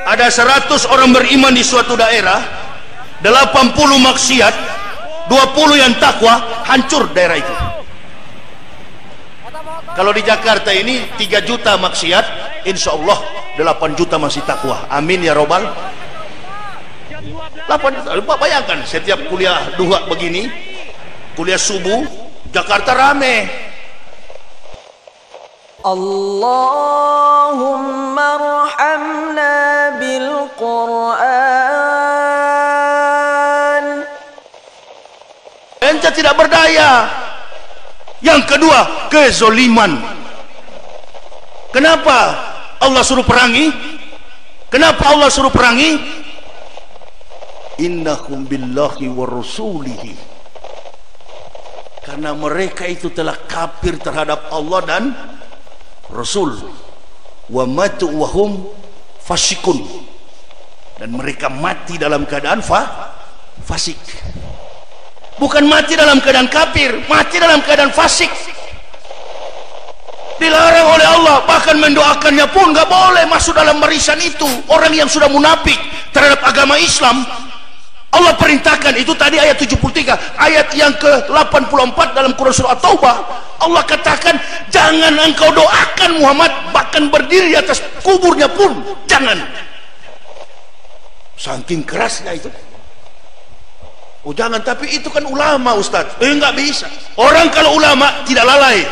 Ada 100 orang beriman di suatu daerah, 80 maksiat, 20 yang takwa, hancur daerah itu. Kalau di Jakarta ini 3 juta maksiat, insya Allah 8 juta masih takwa. Amin ya robbal. 8 juta. Bayangkan setiap kuliah duha begini, kuliah subuh, Jakarta rame. Allahumma arhamna bil Quran. Ente tidak berdaya. Yang kedua, kezoliman. Kenapa Allah suruh perangi? Kenapa Allah suruh perangi? Innahum billahi wa rasulihi. Karena mereka itu telah kafir terhadap Allah dan Rasul. Wa matu wa hum fasikun. Dan mereka mati dalam keadaan fasik. Bukan mati dalam keadaan kafir, mati dalam keadaan fasik. Dilarang oleh Allah, bahkan mendoakannya pun nggak boleh masuk dalam barisan itu. Orang yang sudah munafik terhadap agama Islam, Allah perintahkan. Itu tadi ayat 73, ayat yang ke-84 dalam Quran surah At-Taubah. Allah katakan, jangan engkau doakan Muhammad, bahkan berdiri di atas kuburnya pun jangan. Saking kerasnya itu. Oh jangan, tapi itu kan ulama Ustaz. Enggak bisa. Orang kalau ulama tidak lalai.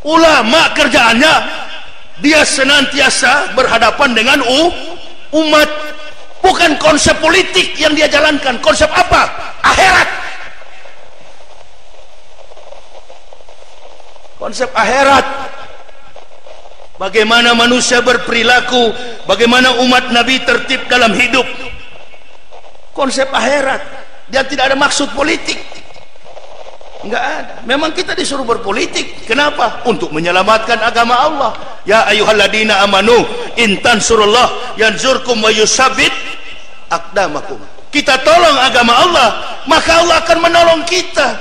Ulama kerjaannya dia senantiasa berhadapan dengan umat. Bukan konsep politik yang dia jalankan. Konsep apa? Akhirat. Konsep akhirat. Bagaimana manusia berperilaku, bagaimana umat Nabi tertib dalam hidup. Konsep akhirat. Dia tidak ada maksud politik. Enggak ada. Memang kita disuruh berpolitik. Kenapa? Untuk menyelamatkan agama Allah. Ya ayyuhalladzina amanu in tansurullah yanzurkum wa yusabbit aqdamakum. Kita tolong agama Allah, maka Allah akan menolong kita.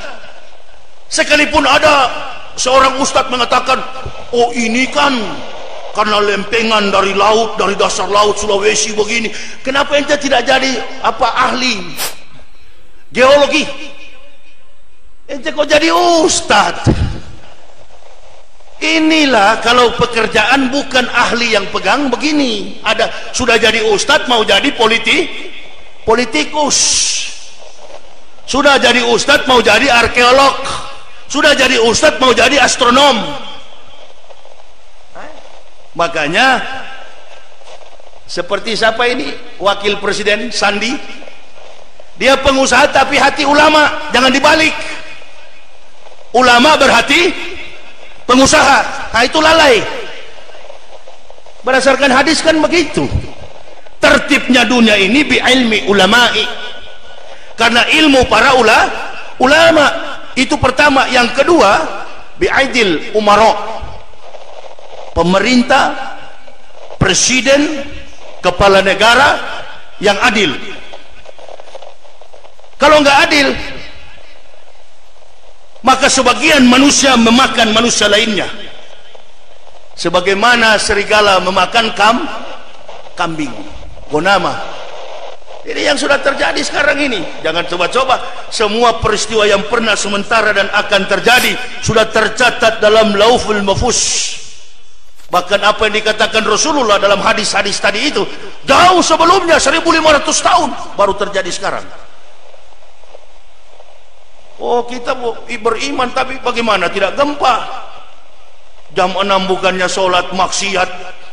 Sekalipun ada seorang ustadz mengatakan, oh ini kan karena lempengan dari laut, dari dasar laut Sulawesi begini. Kenapa ente tidak jadi ahli geologi? Ente kok jadi ustadz? Inilah kalau pekerjaan bukan ahli yang pegang begini. Ada sudah jadi ustadz mau jadi politikus. Sudah jadi ustadz mau jadi arkeolog. Sudah jadi ustadz mau jadi astronom. Makanya seperti siapa ini wakil presiden Sandi, dia pengusaha tapi hati ulama. Jangan dibalik, ulama berhati pengusaha. Nah itu lalai. Berdasarkan hadis kan begitu. Tertibnya dunia ini bi ilmi ulama'i, karena ilmu para ulama itu pertama. Yang kedua bi aidil umara, pemerintah, presiden, kepala negara yang adil. Kalau nggak adil, maka sebagian manusia memakan manusia lainnya, sebagaimana serigala memakan kambing. Gonama. Ini yang sudah terjadi sekarang ini. Jangan coba-coba. Semua peristiwa yang pernah, sementara dan akan terjadi sudah tercatat dalam Lauhul Mahfuz. Bahkan apa yang dikatakan Rasulullah dalam hadis-hadis tadi itu jauh sebelumnya, 1500 tahun baru terjadi sekarang. Oh kita beriman tapi bagaimana tidak gempa? Jam 6 bukannya sholat, maksiat.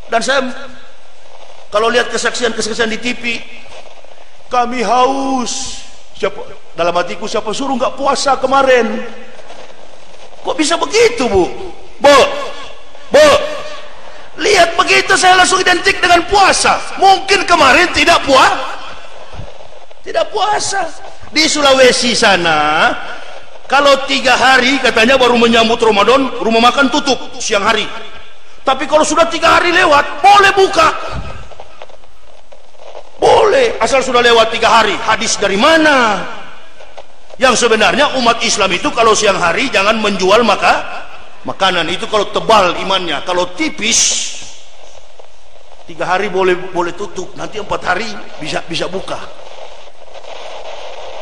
Dan saya kalau lihat kesaksian-kesaksian di TV, kami haus. Dalam hatiku, siapa suruh nggak puasa kemarin? Kok bisa begitu Bu? Lihat begitu saya langsung identik dengan puasa. Mungkin kemarin tidak puasa. Di Sulawesi sana, kalau 3 hari katanya baru menyambut Ramadan, rumah makan tutup siang hari. Tapi kalau sudah 3 hari lewat, boleh buka. Boleh, asal sudah lewat 3 hari. Hadis dari mana? Yang sebenarnya umat Islam itu kalau siang hari jangan menjual makanan itu kalau tebal imannya. Kalau tipis 3 hari boleh tutup, nanti 4 hari bisa buka.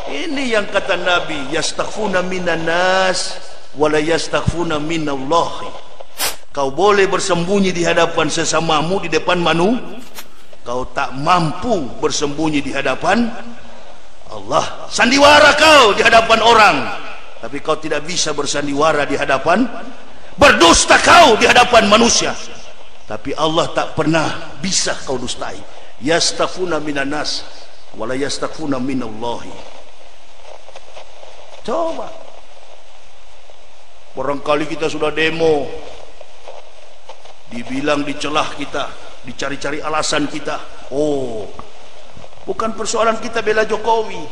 Ini yang kata Nabi, yastaghfuna minan nas wala yastaghfuna minallahi. Kau boleh bersembunyi di hadapan sesamamu, di depan kau tak mampu bersembunyi di hadapan Allah. Sandiwara kau di hadapan orang, tapi kau tidak bisa bersandiwara di hadapan, berdusta kau di hadapan manusia, tapi Allah tak pernah bisa kau dustai. Yastaghfuna minan nas wala yastaghfuna minallahi. Coba, barangkali kita sudah demo, dibilang dicelah kita, dicari-cari alasan kita. Oh, bukan persoalan kita bela Jokowi,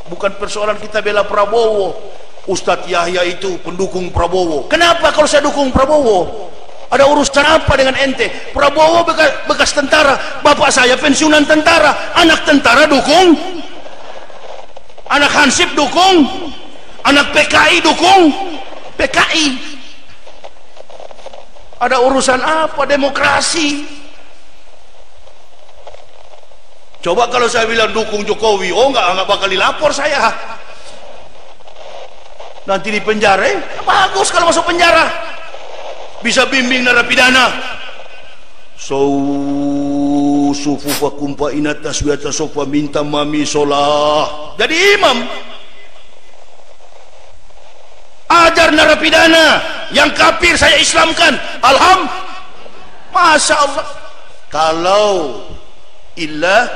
bukan persoalan kita bela Prabowo. Ustadz Yahya itu pendukung Prabowo. Kenapa kalau saya dukung Prabowo? Ada urusan apa dengan ente? Prabowo bekas tentara, bapak saya pensiunan tentara, anak tentara dukung, anak Hansip dukung, anak PKI dukung PKI. Ada urusan apa demokrasi? Coba kalau saya bilang dukung Jokowi, oh enggak bakal dilapor saya. Nanti di penjara, bagus kalau masuk penjara. Bisa bimbing narapidana. Sufufa kumpa inata suwata sofa minta mami solah. Jadi imam. Ajar narapidana yang kafir saya Islamkan. Masya Allah. Kalau illa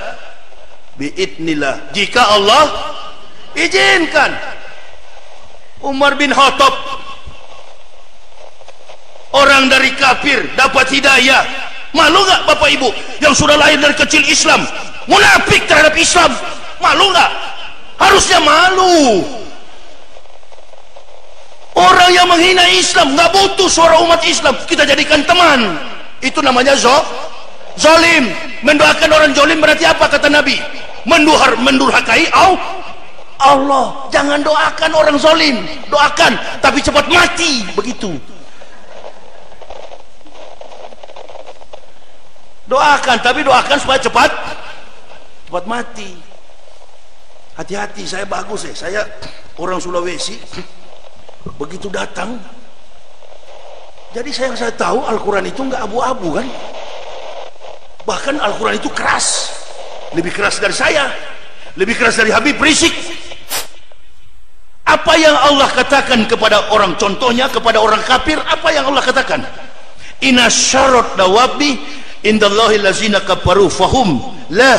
biidnillah, jika Allah izinkan. Umar bin Khattab, orang dari kafir dapat hidayah. Malu gak bapak ibu yang sudah lahir dari kecil Islam, munafik terhadap Islam? Malu gak? Harusnya malu. Orang yang menghina Islam gak butuh suara umat Islam kita jadikan teman. Itu namanya zalim. Mendoakan orang zalim berarti apa kata Nabi? Mendurhakai Allah. Jangan doakan orang zalim, doakan tapi cepat mati. Begitu. Doakan tapi doakan supaya cepat mati. Hati-hati, saya bagus ya. Saya orang Sulawesi. Begitu datang, jadi saya tahu Al-Quran itu nggak abu-abu kan. Bahkan Al-Quran itu keras, lebih keras dari saya, lebih keras dari Habib Rizik. Apa yang Allah katakan kepada orang, contohnya kepada orang kafir, apa yang Allah katakan? Inna syarrat dawabi indallahi lazina kafaru fahum la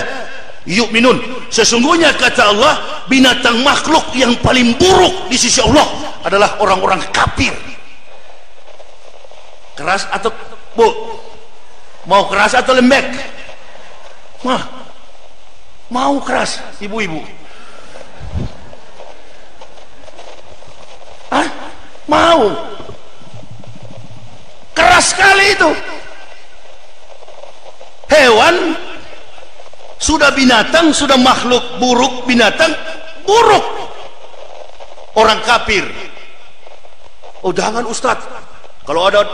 yu'minun. Sesungguhnya kata Allah, binatang makhluk yang paling buruk di sisi Allah adalah orang-orang kafir. Keras atau bu? Mau keras atau lembek? Mau keras, ibu-ibu? Mau? Keras sekali itu. Hewan sudah binatang, sudah makhluk buruk, binatang buruk. Orang kafir. Oh jangan Ustadz, kalau ada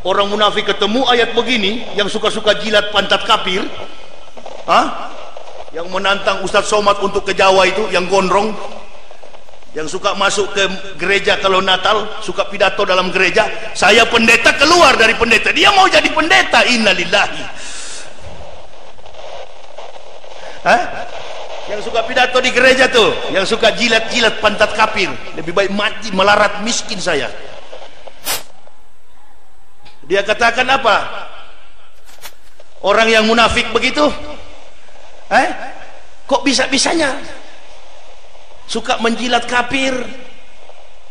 orang munafik ketemu ayat begini yang suka-suka jilat pantat kafir, yang menantang Ustadz Somad untuk ke Jawa itu, yang gondrong, yang suka masuk ke gereja kalau Natal, suka pidato dalam gereja, saya pendeta, keluar dari pendeta, dia mau jadi pendeta. Innalillahi. Yang suka pidato di gereja tuh, yang suka jilat-jilat pantat kafir, lebih baik mati melarat miskin saya. Dia katakan apa? Orang yang munafik begitu, kok bisa-bisanya suka menjilat kafir,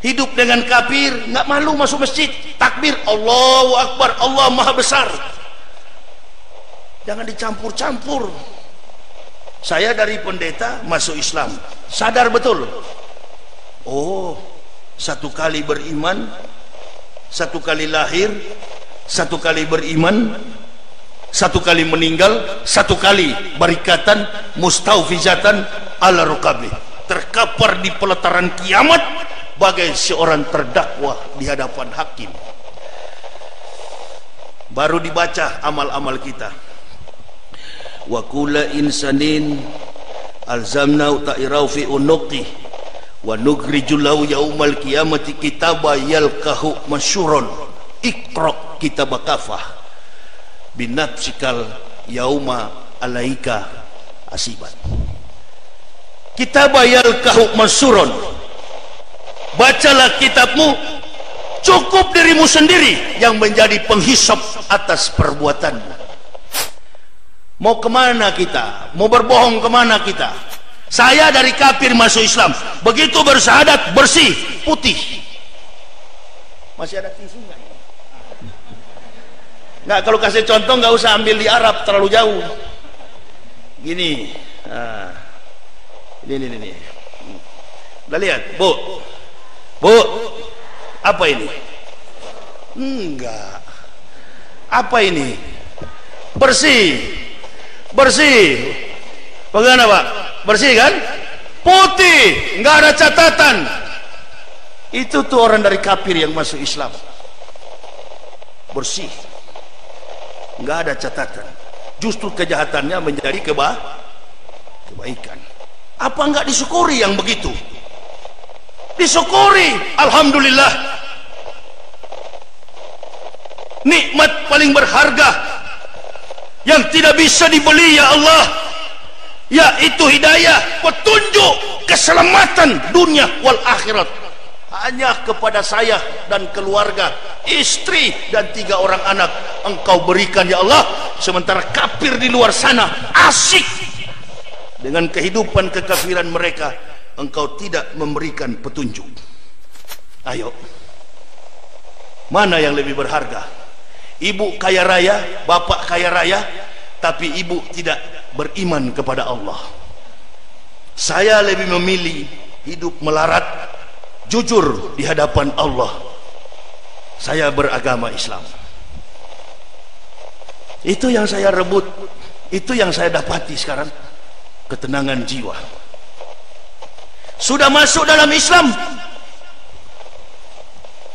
hidup dengan kafir, nggak malu masuk masjid, takbir, Allahu Akbar, Allah Maha Besar. Jangan dicampur-campur. Saya dari pendeta masuk Islam, sadar betul. Oh, satu kali beriman, satu kali lahir, satu kali beriman, satu kali meninggal, satu kali barikatan mustaufizatan ala rukabi, terkapar di pelataran kiamat bagai seorang terdakwa di hadapan hakim. baru dibaca amal-amal kita. Wa kulla insanin alzamna ta'irau fi unuqi wa nukhrijul lahu yaumal qiyamati kitaba yalqahu masyuron iqra kitabaka binafsikal yauma alaika asiban. Kitaba yalqahu masyuron, bacalah kitabmu, cukup dirimu sendiri yang menjadi penghisap atas perbuatanmu. Mau kemana kita? Mau berbohong kemana kita? Saya dari kafir masuk Islam, begitu bersyahadat bersih, putih. Masih ada tisu nggak? Nggak, kalau kasih contoh nggak usah ambil di Arab, terlalu jauh. Gini, ini. Udah lihat, Bu, apa ini? Enggak. Apa ini? Bersih. Bagaimana Pak? Bersih kan? Putih, enggak ada catatan. Itu tuh orang dari kafir yang masuk Islam. Bersih, enggak ada catatan. Justru kejahatannya menjadi kebaikan. Apa enggak disyukuri yang begitu? Disyukuri, alhamdulillah. Nikmat paling berharga yang tidak bisa dibeli ya Allah, yaitu hidayah, petunjuk, keselamatan dunia wal akhirat. Hanya kepada saya dan keluarga, istri dan 3 orang anak Engkau berikan ya Allah, sementara kafir di luar sana asyik dengan kehidupan kekafiran mereka. Engkau tidak memberikan petunjuk. Ayo, mana yang lebih berharga? Ibu kaya raya, bapak kaya raya, tapi ibu tidak beriman kepada Allah. Saya lebih memilih hidup melarat, jujur di hadapan Allah. Saya beragama Islam. Itu yang saya rebut, itu yang saya dapati sekarang, ketenangan jiwa. Sudah masuk dalam Islam,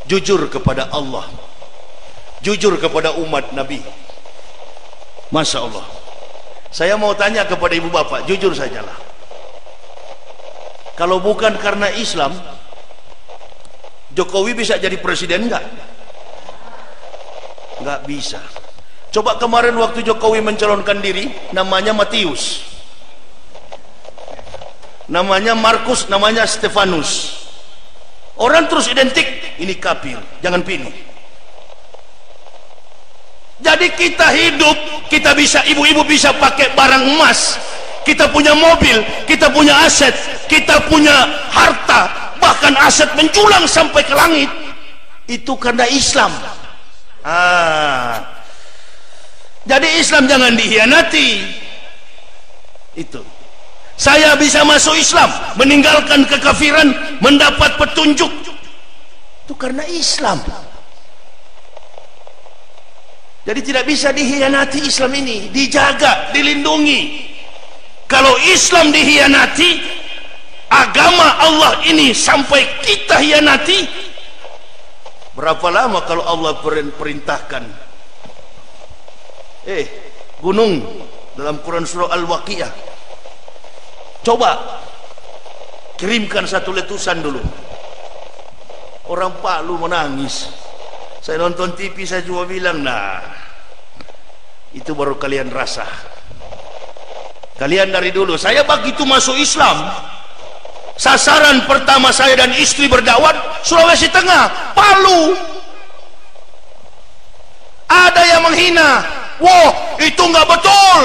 jujur kepada Allah, jujur kepada umat Nabi. Masya Allah. Saya mau tanya kepada ibu bapak, jujur sajalah, kalau bukan karena Islam, Jokowi bisa jadi presiden enggak? Enggak bisa. Coba kemarin waktu Jokowi mencalonkan diri, namanya Matius, namanya Markus, namanya Stefanus. Orang terus identik, ini kafir, jangan pilih. Jadi kita hidup, kita bisa, ibu-ibu bisa pakai barang emas, kita punya mobil, kita punya aset, kita punya harta, bahkan aset menjulang sampai ke langit. Itu karena Islam. Jadi Islam jangan dihianati. Itu. Saya bisa masuk Islam, meninggalkan kekafiran, mendapat petunjuk. Itu karena Islam. Jadi tidak bisa dihianati Islam ini, dijaga, dilindungi. Kalau Islam dihianati, agama Allah ini sampai kita hianati, berapa lama kalau Allah perintahkan? Gunung dalam Quran surah Al-Waqiah, coba kirimkan 1 letusan dulu. Orang Palu menangis. Saya nonton TV, saya cuma bilang, nah, itu baru kalian rasa. Kalian dari dulu, saya begitu masuk Islam, sasaran pertama saya dan istri berdakwah Sulawesi Tengah, Palu. Ada yang menghina, wah itu nggak betul.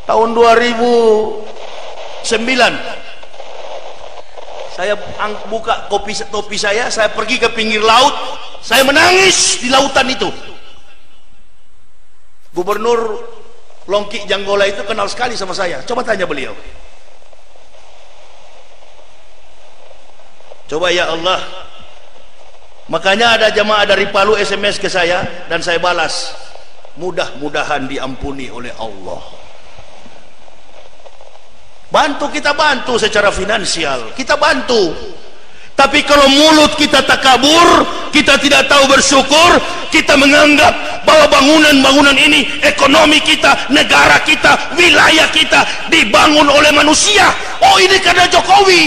Tahun 2009 saya buka topi saya pergi ke pinggir laut, saya menangis di lautan itu. Gubernur Longki Janggola itu kenal sekali sama saya, coba tanya beliau. Coba ya Allah. Makanya ada jamaah dari Palu SMS ke saya dan saya balas, mudah-mudahan diampuni oleh Allah. Bantu, kita bantu secara finansial, kita bantu. Tapi kalau mulut kita takabur, kita tidak tahu bersyukur, kita menganggap bahwa bangunan-bangunan ini, ekonomi kita, negara kita, wilayah kita dibangun oleh manusia. Oh, ini karena Jokowi.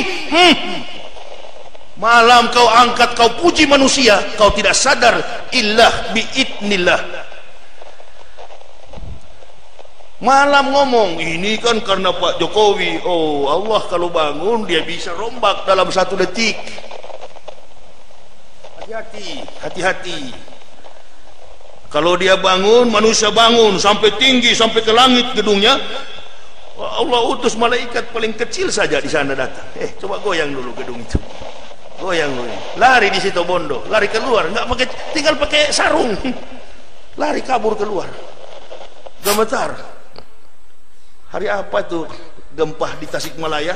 Malam kau angkat, kau puji manusia, kau tidak sadar illah biidnillah. Malam ngomong, ini kan karena Pak Jokowi. Oh, Allah kalau bangun dia bisa rombak dalam 1 detik. Hati-hati, hati-hati. Kalau dia bangun, manusia bangun sampai tinggi, sampai ke langit gedungnya, Allah utus malaikat paling kecil saja di sana datang. Coba goyang dulu gedung itu. Goyang dulu. Lari di situ Bondo, lari keluar, nggak pakai, tinggal pakai sarung. Lari kabur keluar. Gemetar. Hari apa itu gempa di Tasikmalaya?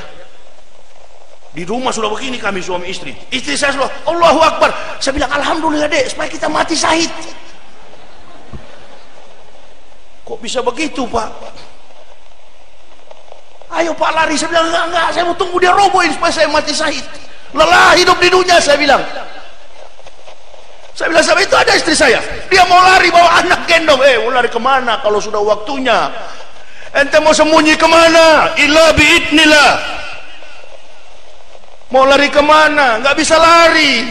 Di rumah sudah begini kami suami istri. Istri saya sudah Allahu Akbar. Saya bilang alhamdulillah dek, supaya kita mati syahid. Kok bisa begitu Pak? Ayo Pak lari. Saya bilang enggak, saya mau tunggu dia robohin supaya saya mati syahid. Lelah hidup di dunia, saya bilang. Saya bilang sama itu ada istri saya. Dia mau lari bawa anak gendong. Mau lari kemana kalau sudah waktunya? Ente mau sembunyi kemana? Illa biidnillah. Mau lari kemana? Nggak bisa lari.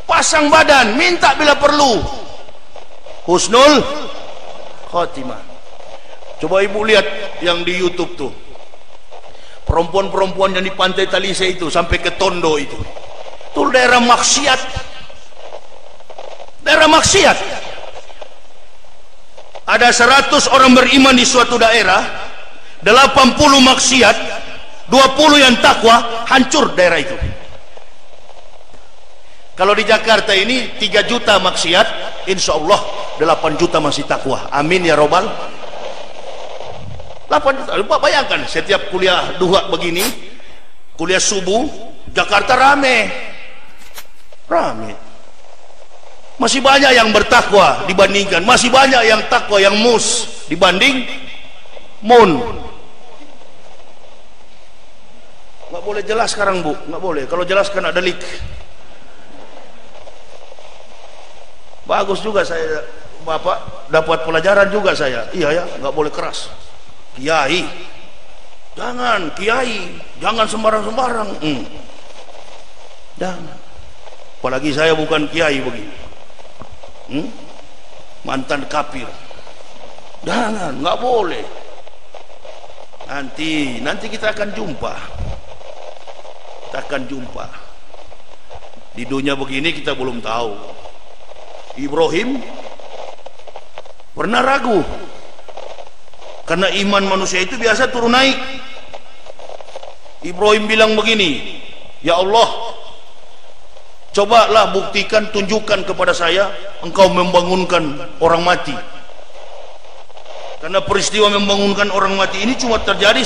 Pasang badan, minta bila perlu. Husnul khotimah. Coba ibu lihat yang di YouTube tuh, perempuan-perempuan yang di Pantai Talise itu sampai ke Tondo itu daerah maksiat. Daerah maksiat. Ada 100 orang beriman di suatu daerah, 80 maksiat, 20 yang takwa, hancur daerah itu. Kalau di Jakarta ini 3 juta maksiat, insya Allah 8 juta masih takwa. Amin ya robbal. 8 juta. Lupa bayangkan, setiap kuliah duha begini, kuliah subuh, Jakarta rame. Masih banyak yang bertakwa dibandingkan, masih banyak yang takwa, yang mus dibanding mun. Nggak boleh jelas sekarang Bu, nggak boleh. Kalau jelas kan ada leak. Bagus juga saya Bapak dapat pelajaran juga saya. Iya ya, nggak boleh keras. Kiai, jangan kiai, jangan sembarang-sembarang. Jangan. Apalagi saya bukan kiai begini. Mantan kafir. Jangan, nggak boleh. Nanti kita akan jumpa. Kita akan jumpa. Di dunia begini kita belum tahu. Ibrahim pernah ragu, karena iman manusia itu biasa turun naik. Ibrahim bilang begini, ya Allah, cobalah buktikan, tunjukkan kepada saya engkau membangunkan orang mati. Karena peristiwa membangunkan orang mati ini cuma terjadi